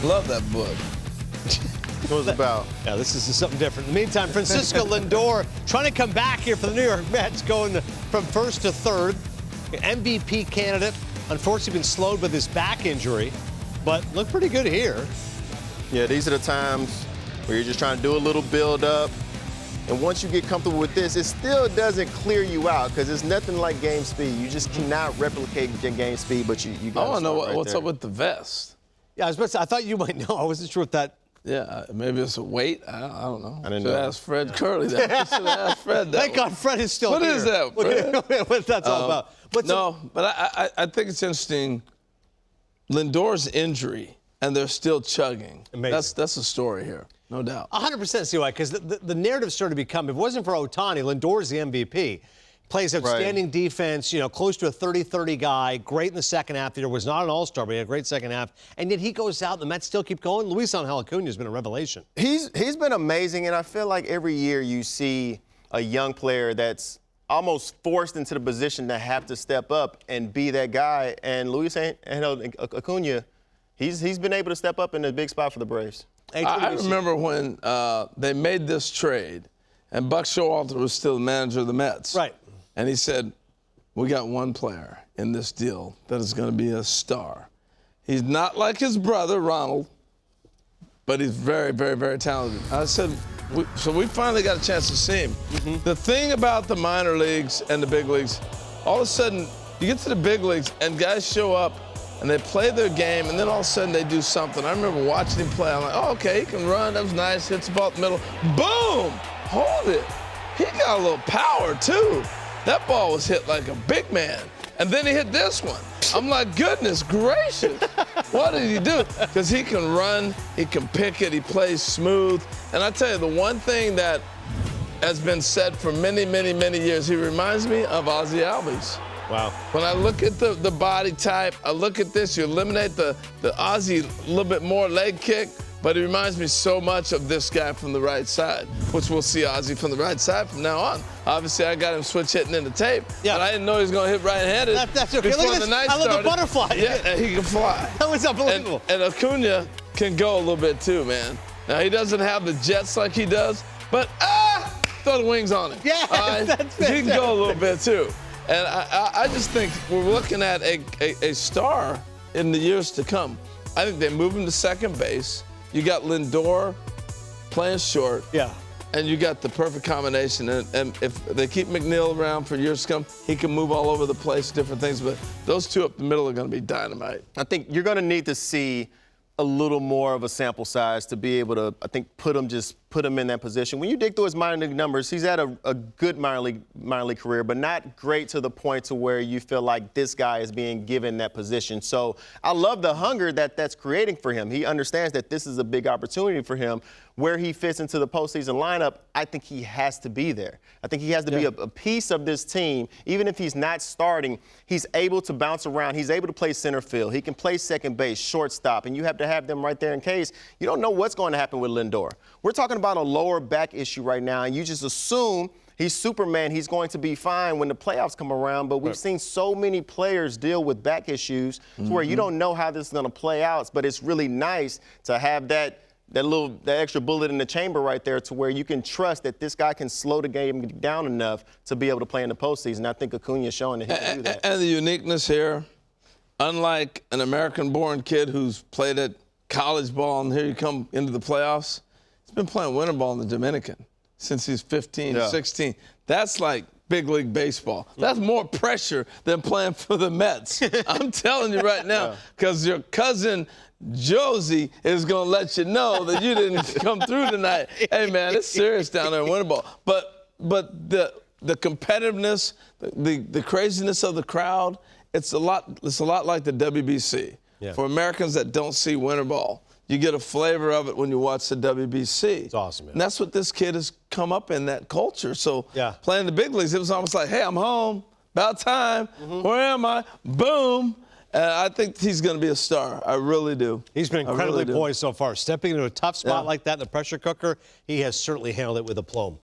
love that book. What was it about? Yeah, this is something different. In the meantime, Francisco Lindor trying to come back here for the New York Mets, going from first to third. MVP candidate. Unfortunately, been slowed with his back injury, but looked pretty good here. Yeah, these are the times where you're just trying to do a little build-up. And once you get comfortable with this, it still doesn't clear you out because it's nothing like game speed. You just cannot replicate your game speed, but you got to I want to know what's up with the vest. Yeah, I was about to say, I thought you might know. I wasn't sure if that. Yeah, maybe it's a weight. I don't know. I didn't Should know. ask Fred Curley that. I should ask Fred that. Thank God Fred is still here. What is that, Fred? What that's all about. But I think it's interesting. Lindor's injury, and they're still chugging. Amazing. That's a story here, no doubt. 100% see why, because the narrative started to become, if it wasn't for Ohtani, Lindor's the MVP. Plays outstanding defense, close to a 30-30 guy, great in the second half. There was not an all-star, but he had a great second half. And yet he goes out, and the Mets still keep going. Luisangel Acuña has been a revelation. He's been amazing, and I feel like every year you see a young player that's almost forced into the position to have to step up and be that guy. And Luisangel Acuña, he's been able to step up in a big spot for the Braves. I remember when they made this trade, and Buck Showalter was still the manager of the Mets. Right. And he said, we got one player in this deal that is going to be a star. He's not like his brother, Ronald, but he's very, very, very talented. I said, so we finally got a chance to see him. Mm-hmm. The thing about the minor leagues and the big leagues, all of a sudden, you get to the big leagues and guys show up and they play their game, and then all of a sudden they do something. I remember watching him play. I'm like, oh, okay, he can run. That was nice. Hits the ball in the middle. Boom! Hold it. He got a little power, too. That ball was hit like a big man. And then he hit this one. I'm like, goodness gracious. What did he do? Because he can run, he can pick it, he plays smooth. And I tell you, the one thing that has been said for many, many, many years, he reminds me of Ozzie Albies. Wow. When I look at the body type, I look at this, you eliminate the Ozzie a little bit more leg kick, but it reminds me so much of this guy from the right side, which we'll see Ozzie from the right side from now on. Obviously, I got him switch hitting in the tape, but I didn't know he was going to hit right-handed. That's okay. Before Look at the this. night I love started. the butterfly. Yeah, he can fly. That was unbelievable. And Acuña can go a little bit too, man. Now, he doesn't have the jets like he does, but throw the wings on him. Yeah, that's He can go a little bit too. And I just think we're looking at a star in the years to come. I think they move him to second base. You got Lindor playing short. Yeah. And you got the perfect combination. And if they keep McNeil around for years to come, he can move all over the place, different things. But those two up the middle are going to be dynamite. I think you're going to need to see a little more of a sample size to be able to, I think, put him in that position. When you dig through his minor league numbers, he's had a good minor league career, but not great to the point to where you feel like this guy is being given that position. So I love the hunger that's creating for him. He understands that this is a big opportunity for him. Where he fits into the postseason lineup, I think he has to be there. I think he has to be a piece of this team. Even if he's not starting, he's able to bounce around. He's able to play center field. He can play second base, shortstop, and you have to have them right there in case you don't know what's going to happen with Lindor. We're talking about a lower back issue right now, and you just assume he's Superman. He's going to be fine when the playoffs come around, but we've seen so many players deal with back issues to where you don't know how this is going to play out, but it's really nice to have that extra bullet in the chamber right there to where you can trust that this guy can slow the game down enough to be able to play in the postseason. I think Acuña is showing that he can do that. And the uniqueness here, unlike an American-born kid who's played at college ball and here you come into the playoffs, he's been playing winter ball in the Dominican since he's 15, 16. That's like big league baseball. That's more pressure than playing for the Mets. I'm telling you right now, because your cousin Josie is going to let you know that you didn't come through tonight. Hey, man, it's serious down there in winter ball. But the competitiveness, the craziness of the crowd, it's a lot like the WBC. Yeah. For Americans that don't see winter ball, you get a flavor of it when you watch the WBC. It's awesome, man. And that's what this kid has come up in, that culture. So playing the big leagues, it was almost like, hey, I'm home. About time. Where am I? Boom. And I think he's going to be a star. I really do. He's been incredibly poised so far. Stepping into a tough spot like that in the pressure cooker, he has certainly handled it with aplomb.